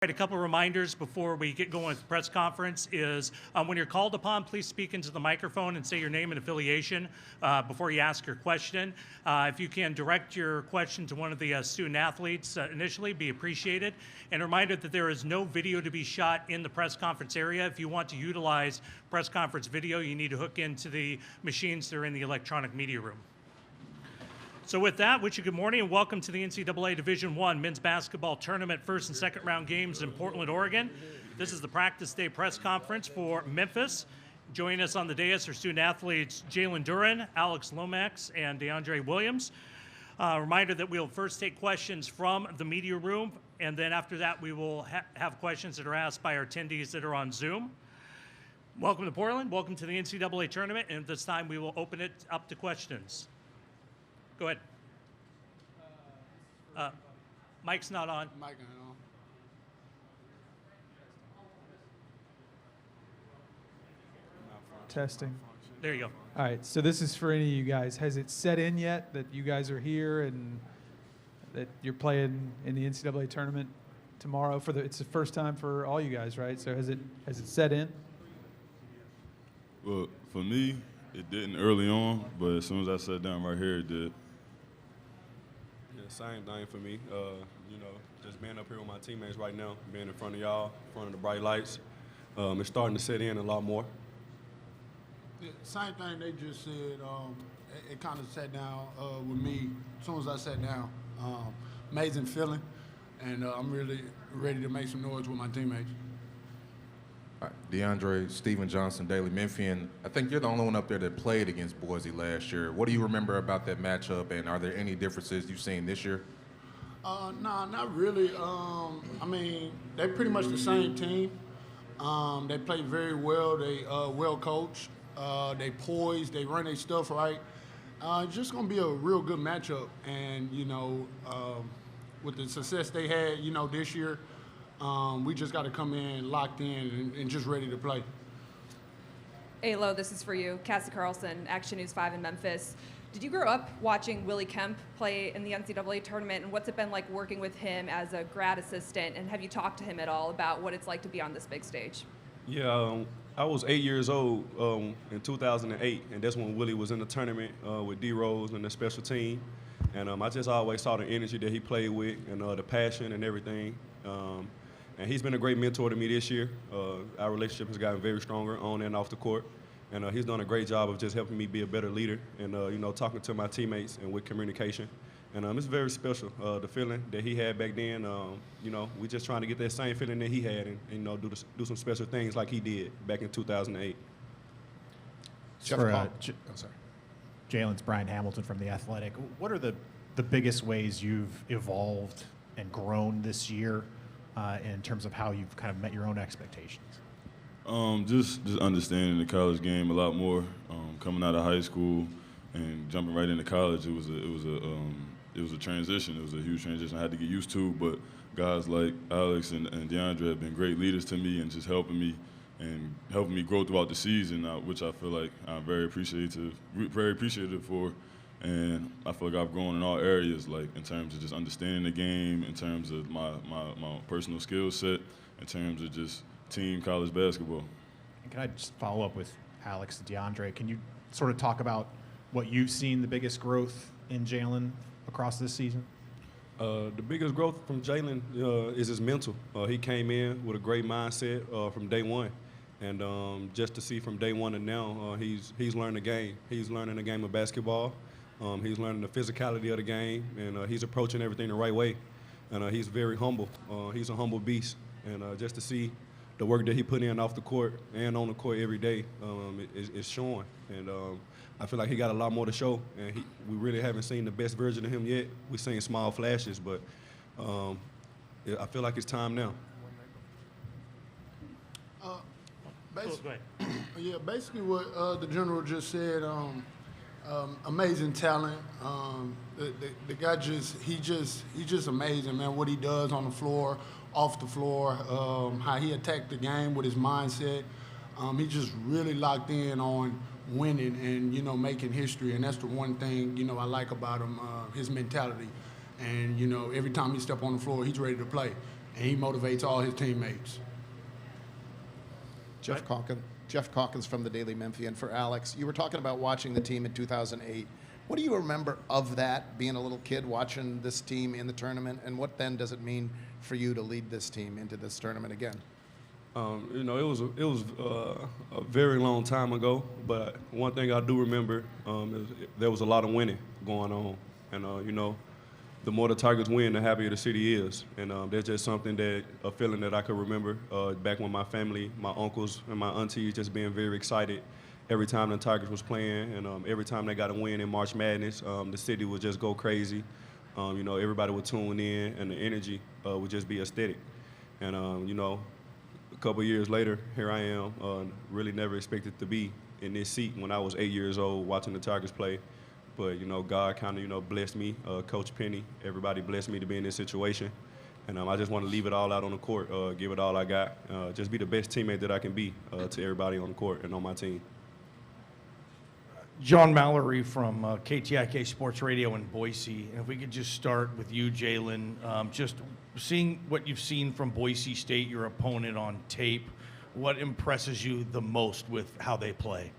A couple of reminders before we get going with the press conference is when you're called upon, please speak into the microphone and say your name and affiliation before you ask your question. If you can direct your question to one of the student athletes initially, be appreciated. And a reminder that there is no video to be shot in the press conference area. If you want to utilize press conference video, you need to hook into the machines that are in the electronic media room. So with that, wish you good morning and welcome to the NCAA Division I Men's Basketball Tournament first and second round games in Portland, Oregon. This is the practice day press conference for Memphis. Joining us on the dais are student athletes Jalen Duren, Lomax and DeAndre Williams. Reminder that we'll first take questions from the media room, and then after that we will have questions that are asked by our attendees that are on Zoom. Welcome to Portland, welcome to the NCAA Tournament, and at this time we will open it up to questions. Go ahead. Mic's not on. Mic not on. Testing. There you go. All right, so this is for any of you guys. Has it set in yet that you guys are here and that you're playing in the NCAA tournament tomorrow? It's the first time for all you guys, right? So has it set in? Well, for me, it didn't early on, but as soon as I sat down right here, it did. Yeah, same thing for me. Just being up here with my teammates right now, being in front of y'all, in front of the bright lights, it's starting to set in a lot more. Yeah, same thing they just said. It kind of sat down with me as soon as I sat down. Amazing feeling, and I'm really ready to make some noise with my teammates. All right, DeAndre, Stephen Johnson, Daily Memphian. I think you're the only one up there that played against Boise last year. What do you remember about that matchup, and are there any differences you've seen this year? No, not really. I mean, they're pretty much the same team. They play very well. They well coached. They poised. They run their stuff right. It's just going to be a real good matchup. And, with the success they had, this year, we just got to come in locked in and just ready to play. Alo, this is for you. Cassie Carlson, Action News 5 in Memphis. Did you grow up watching Willie Kemp play in the NCAA tournament, and what's it been like working with him as a grad assistant, and have you talked to him at all about what it's like to be on this big stage? Yeah, I was 8 years old in 2008, and that's when Willie was in the tournament with D-Rose and the special team. And I just always saw the energy that he played with and the passion and everything. And he's been a great mentor to me this year. Our relationship has gotten very stronger on and off the court. And he's done a great job of just helping me be a better leader and, talking to my teammates and with communication. And it's very special, the feeling that he had back then. We're just trying to get that same feeling that he had and do some special things like he did back in 2008. Jalen's Brian Hamilton from The Athletic. What are the biggest ways you've evolved and grown this year in terms of how you've kind of met your own expectations? Just understanding the college game a lot more. Coming out of high school and jumping right into college, it was a transition. It was a huge transition I had to get used to. But guys like Alex and DeAndre have been great leaders to me and just helping me grow throughout the season, which I feel like I'm very appreciative for. And I feel like I've grown in all areas, like in terms of just understanding the game, in terms of my personal skill set, in terms of just team college basketball. And can I just follow up with Alex and DeAndre? Can you sort of talk about what you've seen the biggest growth in Jalen across this season? The biggest growth from Jalen is his mental. He came in with a great mindset from day one. And just to see from day one to now, he's learned the game. He's learning the game of basketball. He's learning the physicality of the game, and he's approaching everything the right way. And he's very humble. He's a humble beast. And just to see the work that he put in off the court and on the court every day is showing. And I feel like he got a lot more to show. And we really haven't seen the best version of him yet. We've seen small flashes, but I feel like it's time now. Basically what the general just said. Amazing talent. The guy he's just amazing, man. What he does on the floor, off the floor, how he attacked the game with his mindset. He just really locked in on winning and making history, and that's the one thing I like about him, his mentality. And every time he step on the floor, he's ready to play. and he motivates all his teammates. Jeff Calkins from the Daily Memphian for Alex. You were talking about watching the team in 2008. What do you remember of that, being a little kid watching this team in the tournament, and what then does it mean for you to lead this team into this tournament again? You know, it was a very long time ago, but one thing I do remember is there was a lot of winning going on, and you know, the more the Tigers win, the happier the city is, and there's just a feeling that I could remember back when my family, my uncles and my aunties just being very excited every time the Tigers was playing, and every time they got a win in March Madness, the city would just go crazy. You know, everybody would tune in, and the energy would just be aesthetic, and you know. A couple years later, here I am, really never expected to be in this seat when I was 8 years old watching the Tigers play. But, you know, God kind of, you know, blessed me, Coach Penny, everybody blessed me to be in this situation. And I just want to leave it all out on the court, give it all I got, just be the best teammate that I can be to everybody on the court and on my team. John Mallory from KTIK Sports Radio in Boise. And if we could just start with you, Jalen, just seeing what you've seen from Boise State, your opponent on tape, what impresses you the most with how they play?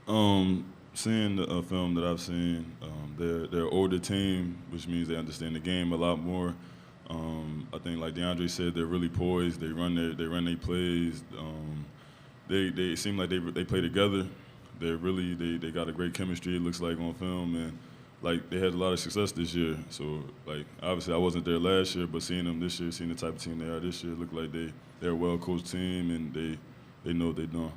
Seeing the film that I've seen, they're an older team, which means they understand the game a lot more. I think, like DeAndre said, they're really poised. They run their plays. They seem like they play together. They got a great chemistry, it looks like, on film, and like they had a lot of success this year. So like obviously I wasn't there last year, but seeing them this year, seeing the type of team they are this year, look like they're a well-coached team, and they know what they're doing.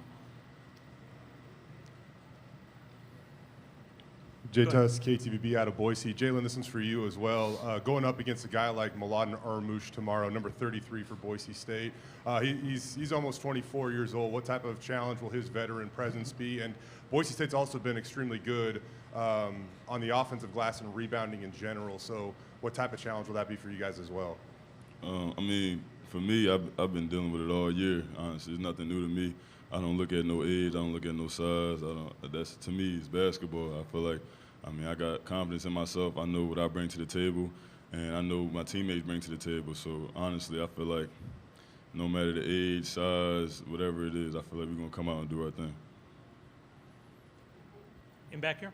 Jay Tuss, KTVB out of Boise. Jalen, this one's for you as well. Going up against a guy like Mladen Armush tomorrow, number 33 for Boise State. He's almost 24 years old. What type of challenge will his veteran presence be? And Boise State's also been extremely good on the offensive glass and rebounding in general. So what type of challenge will that be for you guys as well? I mean, for me, I've been dealing with it all year. Honestly, it's nothing new to me. I don't look at no age. I don't look at no size. That's, to me, it's basketball. I feel like, I got confidence in myself. I know what I bring to the table, and I know what my teammates bring to the table. So honestly, I feel like no matter the age, size, whatever it is, I feel like we're gonna come out and do our thing. In back here.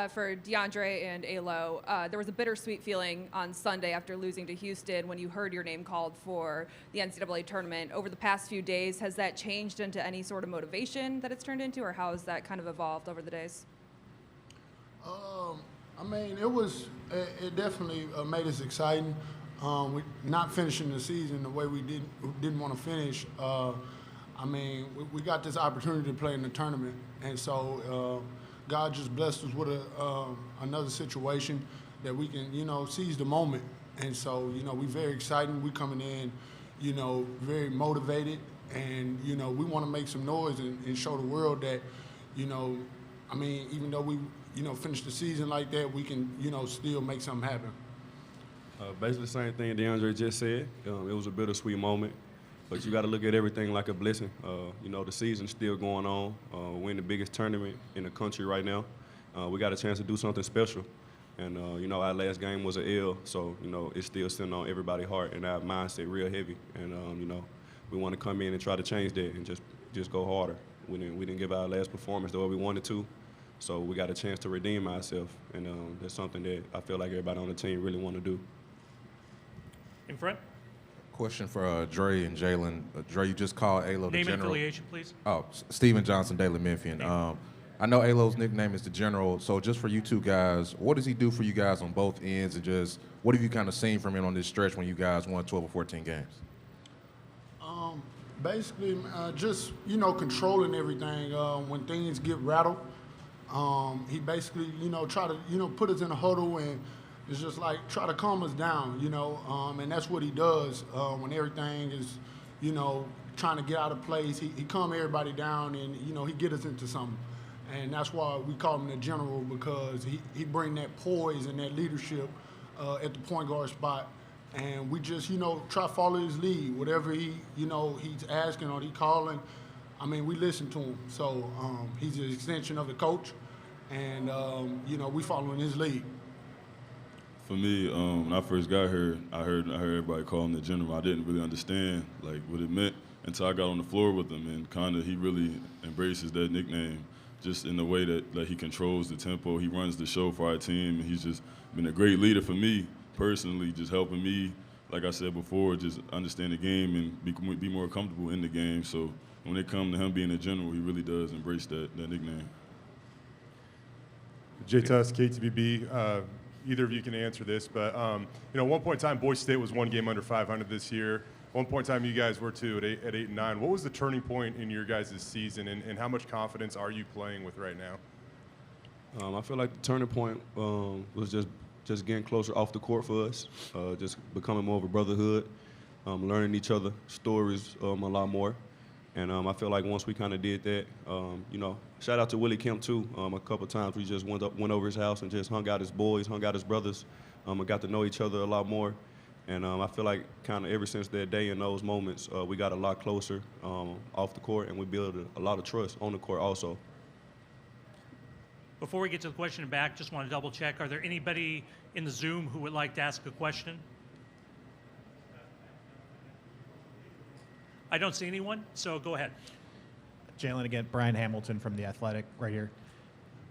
For DeAndre and Alo, there was a bittersweet feeling on Sunday after losing to Houston when you heard your name called for the NCAA tournament. Over the past few days, has that changed into any sort of motivation that it's turned into, or how has that kind of evolved over the days? It definitely made us exciting. We not finishing the season the way we didn't want to finish. We got this opportunity to play in the tournament, and so God just blessed us with another situation that we can, seize the moment. And so, we're very excited. We're coming in, very motivated, and we want to make some noise and show the world that, even though we finish the season like that, we can, still make something happen. Basically the same thing DeAndre just said. It was a bittersweet moment, but you got to look at everything like a blessing. The season's still going on. We're in the biggest tournament in the country right now. We got a chance to do something special. And, our last game was an L, so, it's still sitting on everybody's heart and our mindset real heavy. And, we want to come in and try to change that and just go harder. We didn't give our last performance the way we wanted to. So we got a chance to redeem ourselves, and that's something that I feel like everybody on the team really want to do. In front. Question for Dre and Jalen. Dre, you just called Alo the Name General. and affiliation, please. Oh, Stephen Johnson, Daily Memphian. I know Alo's nickname is the General, so just for you two guys, what does he do for you guys on both ends, and just what have you kind of seen from him on this stretch when you guys won 12 or 14 games? Basically, just, controlling everything. When things get rattled, he basically, try to, put us in a huddle, and it's just like try to calm us down, and that's what he does when everything is, trying to get out of place. He calm everybody down, and, he get us into something. And that's why we call him the General, because he bring that poise and that leadership at the point guard spot. And we just, try to follow his lead. Whatever he's asking or he calling, we listen to him. So he's an extension of the coach, and, we following his lead. For me, when I first got here, I heard everybody call him the general. I didn't really understand like what it meant until I got on the floor with him, and kind of he really embraces that nickname, just in the way that like he controls the tempo. He runs the show for our team, and he's just been a great leader for me personally, just helping me, like I said before, just understand the game and be more comfortable in the game. So when it comes to him being a general, he really does embrace that nickname. Jay Tuss, KTVB. Either of you can answer this, but at one point in time, Boise State was one game under 500 this year. One point in time, you guys were too at 8-9. What was the turning point in your guys' season, and how much confidence are you playing with right now? I feel like the turning point was just getting closer off the court for us, just becoming more of a brotherhood, learning each other stories a lot more. And I feel like once we kind of did that, shout out to Willie Kemp too. A couple times we just went over his house and just hung out his boys, hung out his brothers, and got to know each other a lot more. And I feel like kind of ever since that day and those moments, we got a lot closer off the court, and we built a lot of trust on the court also. Before we get to the question back, just want to double check. Are there anybody in the Zoom who would like to ask a question? I don't see anyone, so go ahead. Jalen, again, Brian Hamilton from The Athletic right here.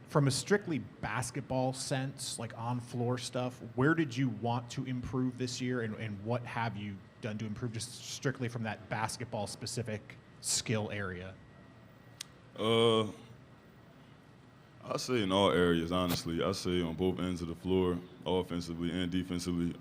From a strictly basketball sense, like on-floor stuff, where did you want to improve this year, and what have you done to improve just strictly from that basketball-specific skill area? I say in all areas, honestly. I say on both ends of the floor, offensively and defensively.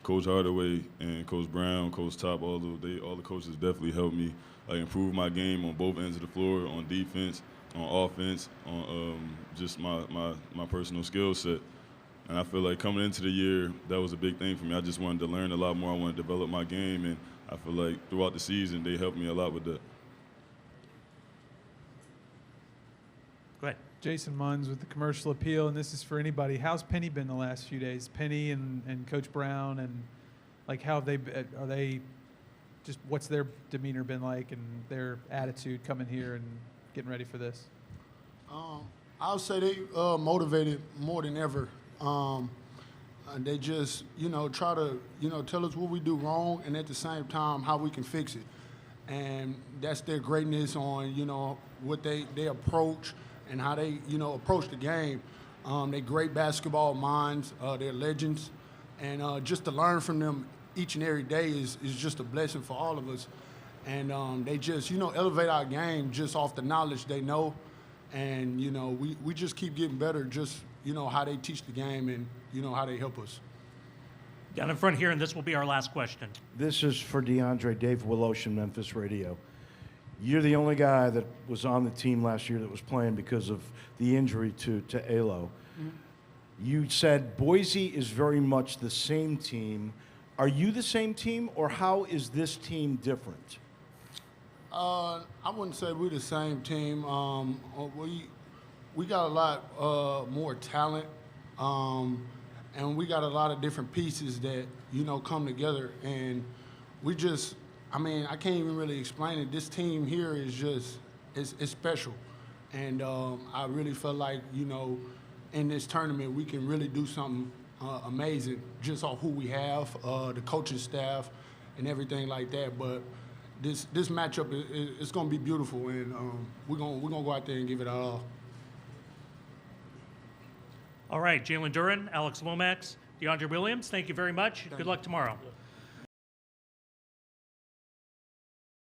Coach Hardaway and Coach Brown, Coach Top, all the coaches definitely helped me improve my game on both ends of the floor, on defense, on offense, on just my personal skill set. And I feel like coming into the year, that was a big thing for me. I just wanted to learn a lot more. I wanted to develop my game, and I feel like throughout the season, they helped me a lot with that. Go ahead. Jason Munns with the Commercial Appeal, and this is for anybody. How's Penny been the last few days? Penny and Coach Brown, and like how have are they just, what's their demeanor been like and their attitude coming here and getting ready for this? I'll say they motivated more than ever. They just, try to, tell us what we do wrong, and at the same time how we can fix it. And that's their greatness on, what they approach and how they, approach the game. They're great basketball minds. They're legends. And just to learn from them each and every day is just a blessing for all of us. And they just, elevate our game just off the knowledge they know. And, we just keep getting better, just, how they teach the game and, how they help us. Down in front here, and this will be our last question. This is for DeAndre, Dave Willosh, Memphis Radio. You're the only guy that was on the team last year that was playing because of the injury to Alo. Mm-hmm. You said Boise is very much the same team. Are you the same team, or how is this team different? I wouldn't say we're the same team. We got a lot more talent, and we got a lot of different pieces that, come together. And we just, I can't even really explain it. This team here is just, it's special. And I really feel like, in this tournament, we can really do something amazing just off who we have, the coaching staff, and everything like that. But this matchup it's going to be beautiful, and we're going to go out there and give it our all. All right, Jalen Duren, Alex Lomax, DeAndre Williams, thank you very much. Good luck tomorrow.